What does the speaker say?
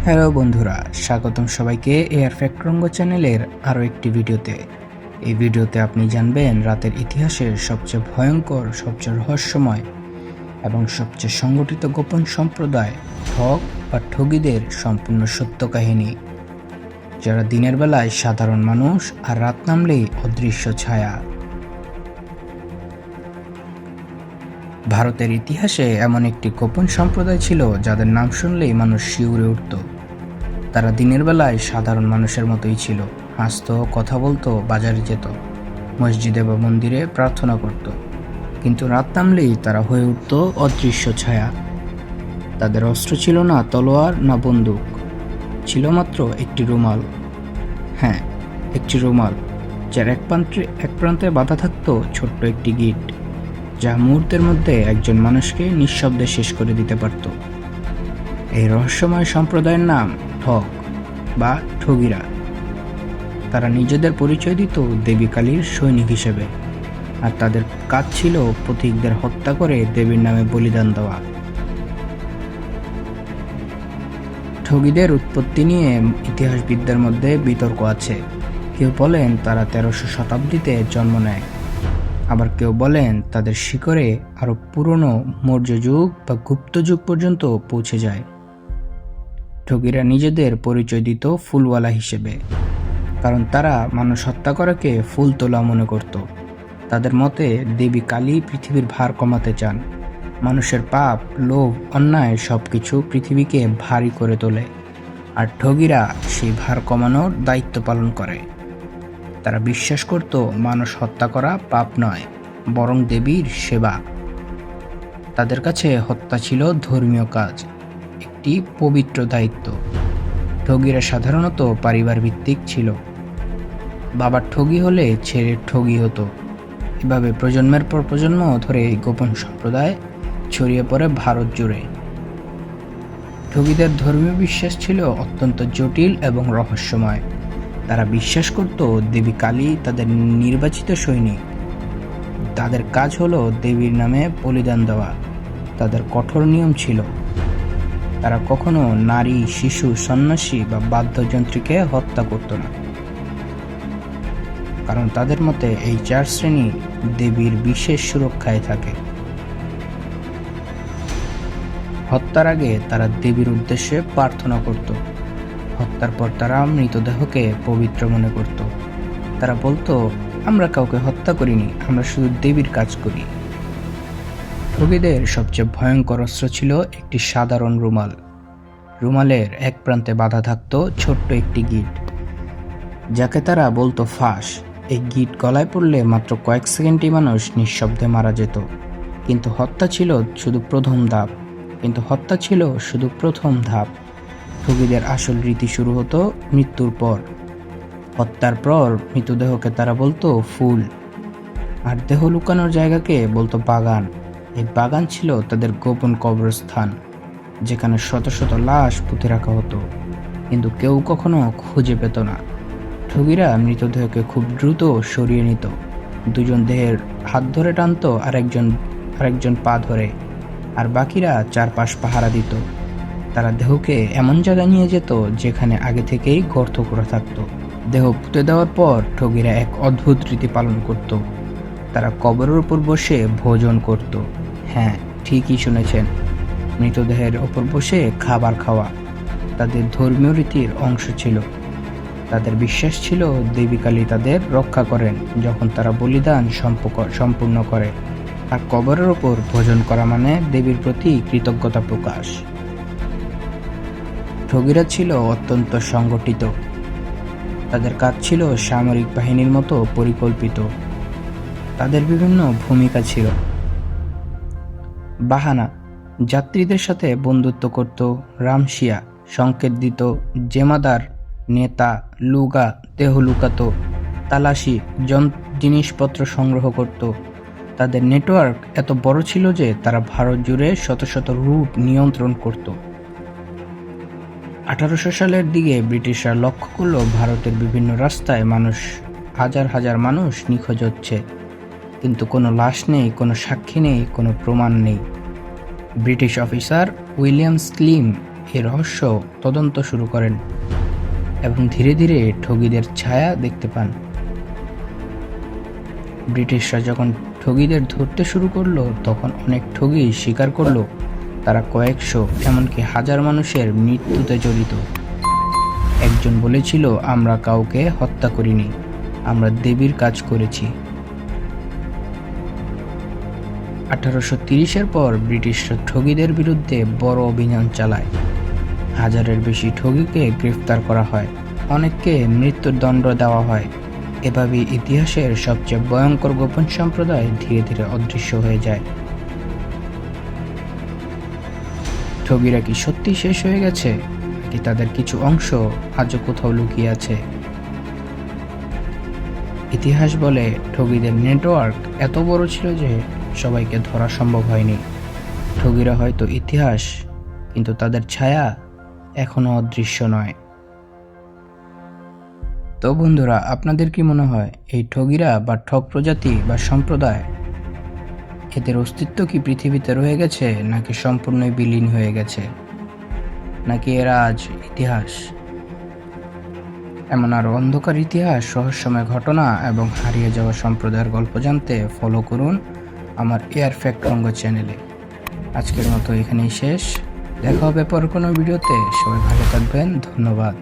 Hello বন্ধুরা, স্বাগতম সবাইকে এয়ার ফ্যাক্ট রঙ্গ চ্যানেলের আরও একটি ভিডিওতে। এই ভিডিওতে আপনি জানবেন রাতের ইতিহাসের সবচেয়ে ভয়ঙ্কর, সবচেয়ে রহস্যময় এবং সবচেয়ে সংগঠিত গোপন সম্প্রদায় ঠগ বা ঠগীদের সম্পূর্ণ সত্য কাহিনী, যারা দিনের বেলায় সাধারণ মানুষ আর রাত নামলেই অদৃশ্য ছায়া। ভারতের ইতিহাসে এমন একটি গোপন সম্প্রদায় ছিল যাদের নাম শুনলেই মানুষ শিউরে উঠত। তারা দিনের বেলায় সাধারণ মানুষের মতোই ছিল, হাসত, কথা বলতো, বাজারে যেত, মসজিদে বা মন্দিরে প্রার্থনা করত। কিন্তু রাত নামলেই তারা হয়ে উঠত অদৃশ্য ছায়া। তাদের অস্ত্র ছিল না তলোয়ার না বন্দুক, ছিল মাত্র একটি রুমাল। হ্যাঁ, একটি রুমাল, যার এক প্রান্তে বাঁধা থাকতো ছোট্ট একটি গিট, যা মুহূর্তের মধ্যে একজন মানুষকে নিঃশব্দে শেষ করে দিতে পারত। এই রহস্যময় সম্প্রদায়ের নাম ঠগ বা ঠগীরা। তারা নিজেদের পরিচয় দিত দেবী কালীর সৈনিক হিসেবে, আর তাদের কাজ ছিল পথিকদের হত্যা করে দেবীর নামে বলিদান দেওয়া। ঠগীদের উৎপত্তি নিয়ে ইতিহাসবিদদের মধ্যে বিতর্ক আছে। কেউ বলেন তারা 1300 শতাব্দীতে জন্ম নেয়, আবার কেউ বলেন তাদের শিকড়ে আরও পুরনো মৌর্য যুগ বা গুপ্ত যুগ পর্যন্ত পৌঁছে যায়। ঠগীরা নিজেদের পরিচয় দিত ফুলওয়ালা হিসেবে, কারণ তারা মানুষ হত্যা করাকে ফুল তোলা মনে করত। তাদের মতে দেবী কালী পৃথিবীর ভার কমাতে চান। মানুষের পাপ, লোভ, অন্যায় সবকিছু পৃথিবীকে ভারী করে তোলে, আর ঠগীরা সেই ভার কমানোর দায়িত্ব পালন করে। তারা বিশ্বাস করত মানুষ হত্যা করা পাপ নয়, বরং দেবীর সেবা। তাদের কাছে হত্যা ছিল ধর্মীয় কাজ, একটি পবিত্র দায়িত্ব। ঠগীরা সাধারণত পরিবার ভিত্তিক ছিল। বাবার ঠগী হলে ছেলের ঠগী হতো। এভাবে প্রজন্মের পর প্রজন্ম ধরে এই গোপন সম্প্রদায় ছড়িয়ে পড়ে ভারত জুড়ে। ঠগীদের ধর্মীয় বিশ্বাস ছিল অত্যন্ত জটিল এবং রহস্যময়। তারা বিশ্বাস করত দেবী কালী তাদের নির্বাচিত সৈনিক। তাদের কাজ হলো দেবীর নামে বলিদান দেওয়া। তাদের কঠোর নিয়ম ছিল, তারা কখনো নারী, শিশু, সন্ন্যাসী বা বাদ্যযন্ত্রীকে হত্যা করত না, কারণ তাদের মতে এই 4 শ্রেণী দেবীর বিশেষ সুরক্ষায় থাকে। হত্যার আগে তারা দেবীর উদ্দেশ্যে প্রার্থনা করত। হত্যার পর তারা মৃতদেহকে পবিত্র মনে করত। তারা বলতো, আমরা কাউকে হত্যা করিনি, আমরা শুধু দেবীর কাজ করি। ঠগীদের সবচেয়ে ভয়ঙ্কর অস্ত্র ছিল একটি সাধারণ রুমাল। রুমালের এক প্রান্তে বাঁধা থাকত ছোট্ট একটি গিট, যাকে তারা বলতো ফাঁস। এই গিট গলায় পড়লে মাত্র কয়েক সেকেন্ডই মানুষ নিঃশব্দে মারা যেত। কিন্তু হত্যা ছিল শুধু প্রথম ধাপ। ঠগীদের আসল রীতি শুরু হতো মৃত্যুর পর। হত্যার পর মৃতদেহকে তারা বলতো ফুল, আর দেহ লুকানোর জায়গাকে বলতো বাগান। এই বাগান ছিল তাদের গোপন কবরস্থান, যেখানে শত শত লাশ পুঁতে রাখা হতো, কিন্তু কেউ কখনো খুঁজে পেত না। ঠগীরা মৃতদেহকে খুব দ্রুত সরিয়ে নিত। 2 জন দেহের হাত ধরে টানত, আরেকজন পা ধরে, আর বাকিরা চারপাশ পাহারা দিত। তারা দেহকে এমন জায়গায় নিয়ে যেত যেখানে আগে থেকেই গর্ত করা থাকতো। দেহ পুঁতে দেওয়ার পর ঠগীরা এক অদ্ভুত রীতি পালন করত। তারা কবরের উপর বসে ভোজন করত। হ্যাঁ, ঠিকই শুনেছেন, মৃতদেহের ওপর বসে খাবার খাওয়া তাদের ধর্মীয় রীতির অংশ ছিল। তাদের বিশ্বাস ছিল দেবী কালী তাদের রক্ষা করেন যখন তারা বলিদান সম্পূর্ণ করে, আর কবরের ওপর ভোজন করা মানে দেবীর প্রতি কৃতজ্ঞতা প্রকাশ। ঠগীরা ছিল অত্যন্ত সংগঠিত। তাদের কাজ ছিল সামরিক বাহিনীর মতো পরিকল্পিত। তাদের বিভিন্ন ভূমিকা ছিল। বাহানা, যাত্রীদের সাথে বন্ধুত্ব করত। রামশিয়া, সংকেত দিত। জেমাদার, নেতা, লুগা, দেহ লুকাতো। তালাশি, জিনিসপত্র সংগ্রহ করত। তাদের নেটওয়ার্ক এত বড় ছিল যে তারা ভারত জুড়ে শত শত রুট নিয়ন্ত্রণ করত। 1800 সালের দিকে ব্রিটিশরা লক্ষ্য করল ভারতের বিভিন্ন রাস্তায় হাজার হাজার মানুষ নিখোঁজ হচ্ছে, কিন্তু কোনো লাশ নেই, কোনো সাক্ষী নেই, কোনো প্রমাণ নেই। ব্রিটিশ অফিসার উইলিয়াম স্লিম এই রহস্য তদন্ত শুরু করেন এবং ধীরে ধীরে ঠগীদের ছায়া দেখতে পান। ব্রিটিশরা যখন ঠগীদের ধরতে শুরু করলো তখন অনেক ঠগী স্বীকার করলো তারা কয়েকশো এমনকি হাজার মানুষের মৃত্যুতে জড়িত। একজন বলেছিল, আমরা কাউকে হত্যা করিনি, আমরা দেবীর কাজ করেছি। 1830-এর পর ব্রিটিশরা ঠগীদের বিরুদ্ধে বড় অভিযান চালায়। হাজারের বেশি ঠগীকে গ্রেফতার করা হয়, অনেককে মৃত্যুর দণ্ড দেওয়া হয়। এভাবে ইতিহাসের সবচেয়ে ভয়ঙ্কর গোপন সম্প্রদায় ধীরে ধীরে অদৃশ্য হয়ে যায়। ঠগীরা কি সত্যি শেষ হয়ে গেছে, নাকি তাদের কিছু অংশ আজও কোথাও লুকিয়ে আছে? ইতিহাস বলে ঠগীদের নেটওয়ার্ক এত বড় ছিল যে সবাইকে ধরা সম্ভব হয়নি। ঠগীরা হয়তো ইতিহাস, কিন্তু তাদের ছায়া এখনো অদৃশ্য নয়। তো বন্ধুরা, আপনাদের কি মনে হয় এই ঠগীরা বা ঠগ প্রজাতি বা সম্প্রদায়, এদের অস্তিত্ব কি পৃথিবীতে রয়ে গেছে, নাকি সম্পূর্ণই বিলীন হয়ে গেছে, নাকি এরা আজ ইতিহাস? এমন আরও অন্ধকার ইতিহাস, রহস্যময় ঘটনা এবং হারিয়ে যাওয়া সম্প্রদায়ের গল্প জানতে ফলো করুন আমার এয়ার ফ্যাক্ট রঙ্গ চ্যানেলে। আজকের মতো এখানেই শেষ, দেখা হবে পর কোনো ভিডিওতে। সবাই ভালো থাকবেন, ধন্যবাদ।